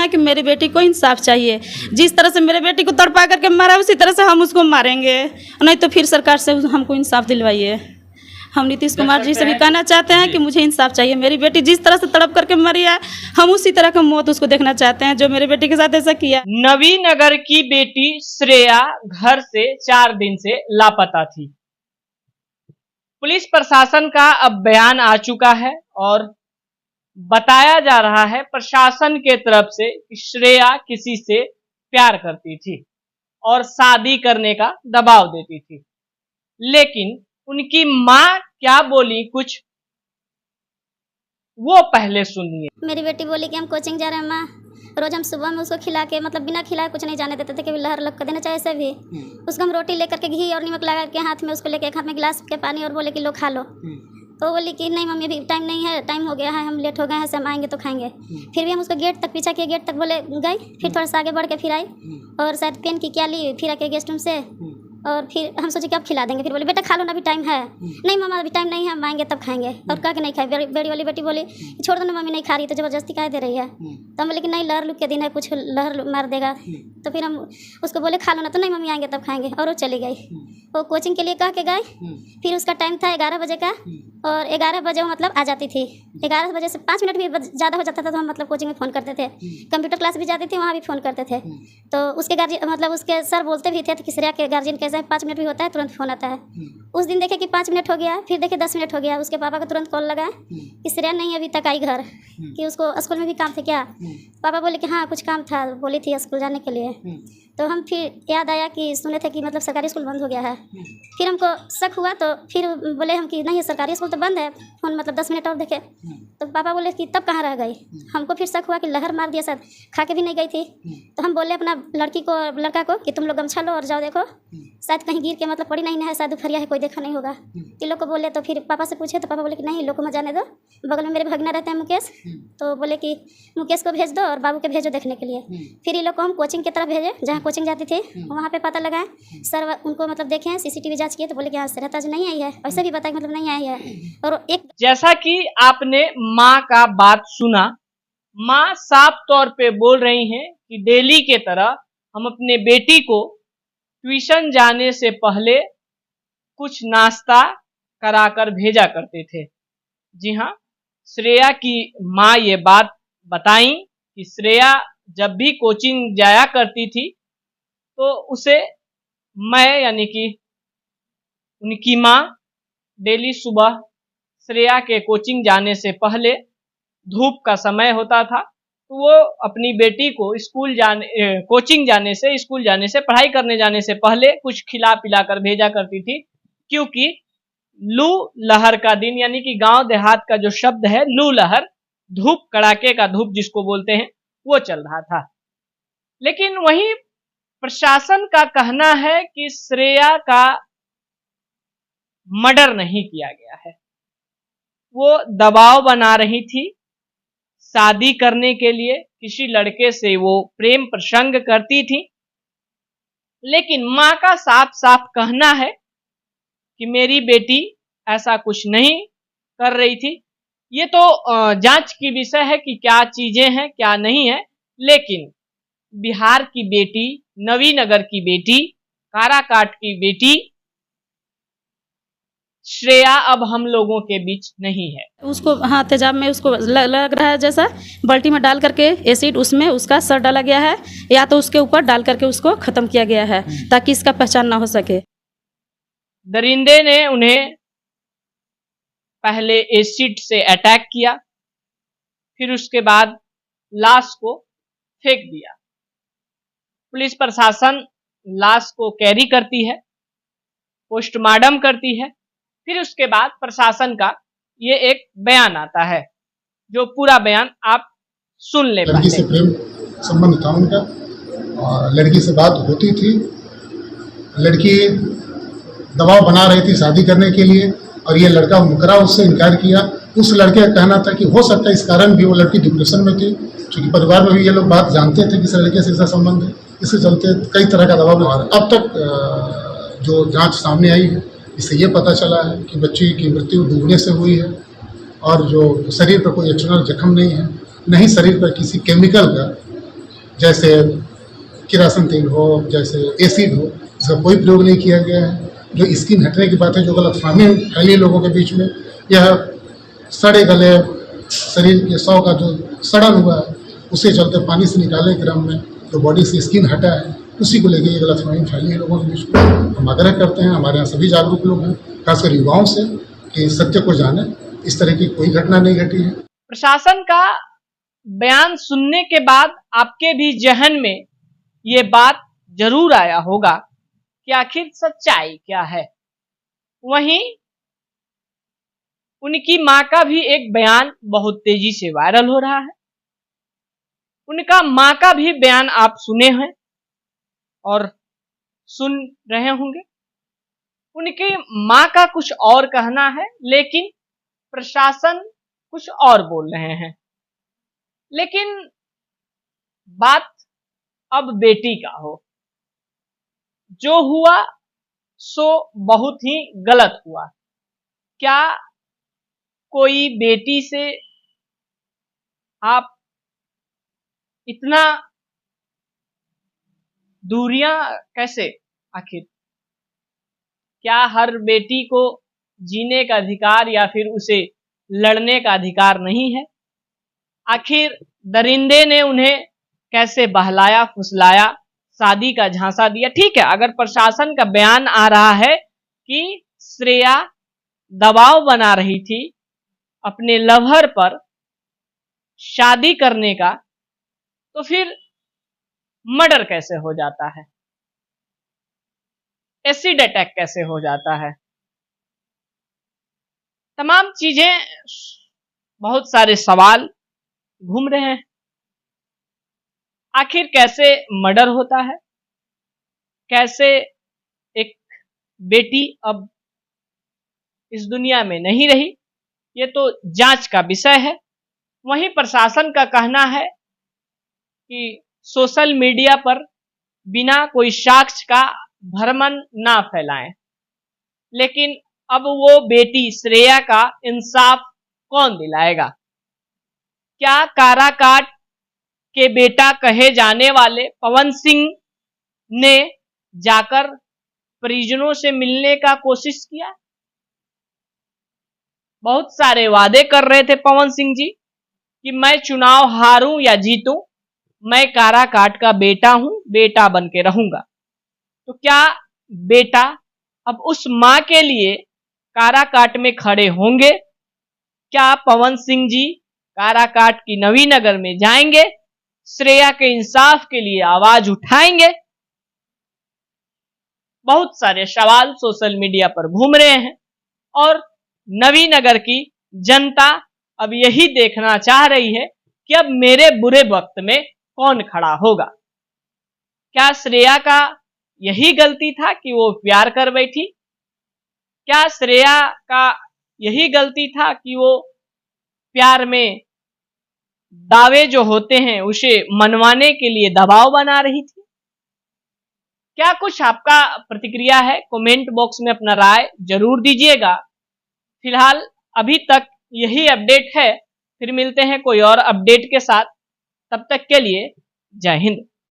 हैं कि मेरी बेटी को इंसाफ चाहिए। जिस तरह से मेरे बेटी को तड़पा करके मारा उसी तरह से हम उसको मारेंगे, नहीं तो फिर सरकार से हमको इंसाफ दिलवाइए। हम नीतीश कुमार जी से भी कहना चाहते हैं कि मुझे इंसाफ चाहिए। मेरी बेटी जिस तरह से तड़प करके मरी है, हम उसी तरह का मौत उसको देखना चाहते हैं जो मेरे बेटी के साथ ऐसा किया। नवीनगर की बेटी श्रेया घर से 4 दिन से लापता थी। पुलिस प्रशासन का अब बयान आ चुका है और बताया जा रहा है प्रशासन के तरफ से कि श्रेया किसी से प्यार करती थी और शादी करने का दबाव देती थी। लेकिन उनकी माँ क्या बोली कुछ वो पहले सुनिए। मेरी बेटी बोली कि हम कोचिंग जा रहे हैं माँ, रोज हम सुबह में उसको खिला के मतलब बिना खिलाए कुछ नहीं जाने देते थे कि लहर लग कर देना चाहिए ऐसे भी। उसको हम रोटी लेकर के घी और नमक लगा के हाथ में उसको लेके एक हाथ में गिलास के पानी और बोले कि लो खा लो। तो बोली कि नहीं मम्मी अभी टाइम नहीं है, टाइम हो गया है, हम लेट हो गए हैं, से हम आएंगे तो खाएंगे। फिर भी हम उसको गेट तक पीछा किए, गेट तक बोले गए, फिर थोड़ा सा आगे बढ़ के फिर आई और शायद पेन की क्या ली, फिर आके गेस्ट रूम से और फिर हम सोचे कि अब खिला देंगे। फिर बोले बेटा खा लो ना, अभी टाइम है। नहीं मम्मा अभी टाइम नहीं है, हम आएंगे तब खाएंगे। और कह के नहीं खाए। बड़ी वाली बेटी बोली छोड़ दो ना मम्मी, नहीं खा रही तो ज़बरदस्ती कह दे रही है। तो हम बोले कि नहीं लहर लुक के दिन है, कुछ लहर मार देगा। तो फिर हम उसको बोले खा लो ना, तो नहीं मम्मी आएंगे तब खाएंगे। और वो चली गई। वो कोचिंग के लिए कह के गए। फिर उसका टाइम था 11 बजे का और 11 बजे वो मतलब आ जाती थी। 11 बजे से 5 मिनट भी ज़्यादा हो जाता था तो हम मतलब कोचिंग में फ़ोन करते थे। कंप्यूटर क्लास भी जाती थी, वहाँ भी फ़ोन करते थे। तो उसके गार्जियन मतलब उसके सर बोलते भी थे कि श्रेया के गार्जियन कैसे 5 मिनट भी होता है तुरंत फ़ोन आता है। उस दिन देखे कि 5 मिनट हो गया, फिर देखे 10 मिनट हो गया। उसके पापा को तुरंत कॉल लगा कि श्रेया नहीं अभी तक आई घर, कि उसको स्कूल में भी काम थे क्या। पापा बोले कि हाँ कुछ काम था, बोली थी स्कूल जाने के लिए। तो हम फिर याद आया कि सुने थे कि मतलब सरकारी स्कूल बंद हो गया है। फिर हमको शक हुआ तो फिर बोले हम कि नहीं सरकारी स्कूल तो बंद है, फ़ोन मतलब 10 मिनट और देखे। तो पापा बोले कि तब कहाँ रह गई। हमको फिर शक हुआ कि लहर मार दिया, शायद खा के भी नहीं गई थी। तो हम बोले अपना लड़का को कि तुम लोग गमछा लो और जाओ देखो, शायद कहीं गिर के मतलब पड़ी नहीं है, शायद दुपहरिया है, कोई देखा नहीं होगा। इन लोग को बोले तो फिर पापा से पूछे तो पापा बोले कि नहीं लोग को मत जाने दो। बगल में मेरे भगना रहते हैं मुकेश, तो बोले कि मुकेश को भेज दो और बाबू के भेजो देखने के लिए। फिर ये लोग को हम कोचिंग की तरफ भेजे जहाँ कोचिंग जाती थी। वहाँ पे पता लगा सर उनको मतलब देखे CCTV जांच किए तो बोले कि हाँ श्रेया आज नहीं आई है, ऐसे भी बताया मतलब नहीं आई है। और एक जैसा कि आपने माँ का बात सुना, माँ साफ तौर पे बोल रही हैं कि डेली के तरह हम अपने बेटी को ट्यूशन जाने से पहले कुछ नाश्ता कराकर भेजा करते थे। जी हाँ, श्रेया की माँ ये बात बताई कि श्रेया जब भी कोचिंग जाया करती थी तो उसे मैं यानी कि उनकी माँ डेली सुबह श्रेया के कोचिंग जाने से पहले धूप का समय होता था तो वो अपनी बेटी को कोचिंग जाने से स्कूल जाने से पढ़ाई करने जाने से पहले कुछ खिला पिला कर भेजा करती थी। क्योंकि लू लहर का दिन यानी कि गांव देहात का जो शब्द है लू लहर, धूप कड़ाके का धूप जिसको बोलते हैं, वो चल रहा था। लेकिन वहीं प्रशासन का कहना है कि श्रेया का मर्डर नहीं किया गया है, वो दबाव बना रही थी शादी करने के लिए, किसी लड़के से वो प्रेम प्रसंग करती थी। लेकिन माँ का साफ साफ कहना है कि मेरी बेटी ऐसा कुछ नहीं कर रही थी। ये तो जांच की विषय है कि क्या चीजें हैं क्या नहीं है। लेकिन बिहार की बेटी, नवीनगर की बेटी, काराकाट की बेटी श्रेया अब हम लोगों के बीच नहीं है। उसको हाँ तेजाब में उसको लग रहा है जैसा बाल्टी में डाल करके एसिड उसमें उसका सर डाला गया है, या तो उसके ऊपर डाल करके उसको खत्म किया गया है ताकि इसका पहचान ना हो सके। दरिंदे ने उन्हें पहले एसिड से अटैक किया, फिर उसके बाद लाश को फेंक दिया। पुलिस प्रशासन लाश को कैरी करती है, पोस्टमार्टम करती है, फिर उसके बाद प्रशासन का ये एक बयान आता है, जो पूरा बयान आप सुन ले। लड़की से प्रेम संबंध था उनका और लड़की से बात होती थी। लड़की दबाव बना रही थी शादी करने के लिए और ये लड़का मुकरा उससे इनकार किया। उस लड़के का कहना था कि हो सकता है इस कारण भी वो लड़की डिप्रेशन में थी, क्योंकि परिवार में भी ये लोग बात जानते थे कि इस लड़के से ऐसा संबंध है। इसके चलते कई तरह का दबाव बना रहा। अब तक जो जांच सामने आई है इससे ये पता चला है कि बच्ची की मृत्यु डूबने से हुई है और जो शरीर पर कोई एक्सटर्नल जख्म नहीं है, नहीं शरीर पर किसी केमिकल का जैसे किरासन तेल हो, जैसे एसिड हो, इसका कोई प्रयोग नहीं किया गया है। जो स्किन हटने की बात है, जो गलतफहमी फैली लोगों के बीच में, यह सड़े गले शरीर के 100 का जो सड़न हुआ है, उसे चलते पानी से निकाले क्रम में जो बॉडी से स्किन हटा है, उसी को लेकर ये गलतफहमी फैली है लोगों के बीच में। हम आग्रह करते हैं, हमारे यहाँ सभी जागरूक लोग हैं, खासकर युवाओं से, कि सत्य को जाने। इस तरह की कोई घटना नहीं घटी है। प्रशासन का बयान सुनने के बाद आपके भी जहन में ये बात जरूर आया होगा कि आखिर सच्चाई क्या है। वहीं उनकी मां का भी एक बयान बहुत तेजी से वायरल हो रहा है। उनका मां का भी बयान आप सुने हैं और सुन रहे होंगे। उनके मां का कुछ और कहना है, लेकिन प्रशासन कुछ और बोल रहे हैं। लेकिन बात अब बेटी का हो, जो हुआ सो बहुत ही गलत हुआ। क्या कोई बेटी से आप इतना दूरियां कैसे? आखिर क्या हर बेटी को जीने का अधिकार या फिर उसे लड़ने का अधिकार नहीं है? आखिर दरिंदे ने उन्हें कैसे बहलाया फुसलाया, शादी का झांसा दिया? ठीक है, अगर प्रशासन का बयान आ रहा है कि श्रेया दबाव बना रही थी अपने लवर पर शादी करने का, तो फिर मर्डर कैसे हो जाता है? एसिड अटैक कैसे हो जाता है? तमाम चीजें, बहुत सारे सवाल घूम रहे हैं। आखिर कैसे मर्डर होता है? कैसे एक बेटी अब इस दुनिया में नहीं रही? ये तो जांच का विषय है। वहीं प्रशासन का कहना है कि सोशल मीडिया पर बिना कोई साक्ष्य का भ्रमण ना फैलाएं। लेकिन अब वो बेटी श्रेया का इंसाफ कौन दिलाएगा? क्या काराकाट के बेटा कहे जाने वाले पवन सिंह ने जाकर परिजनों से मिलने का कोशिश किया? बहुत सारे वादे कर रहे थे पवन सिंह जी कि मैं चुनाव हारूं या जीतूं, मैं काराकाट का बेटा हूं, बेटा बन के रहूंगा। तो क्या बेटा अब उस मां के लिए काराकाट में खड़े होंगे? क्या पवन सिंह जी काराकाट की नवीनगर में जाएंगे, श्रेया के इंसाफ के लिए आवाज उठाएंगे? बहुत सारे सवाल सोशल मीडिया पर घूम रहे हैं और नवीनगर की जनता अब यही देखना चाह रही है कि अब मेरे बुरे वक्त में कौन खड़ा होगा। क्या श्रेया का यही गलती था कि वो प्यार कर बैठी? क्या श्रेया का यही गलती था कि वो प्यार में दावे जो होते हैं उसे मनवाने के लिए दबाव बना रही थी? क्या कुछ आपका प्रतिक्रिया है? कमेंट बॉक्स में अपना राय जरूर दीजिएगा। फिलहाल अभी तक यही अपडेट है, फिर मिलते हैं कोई और अपडेट के साथ। तब तक के लिए जय हिंद।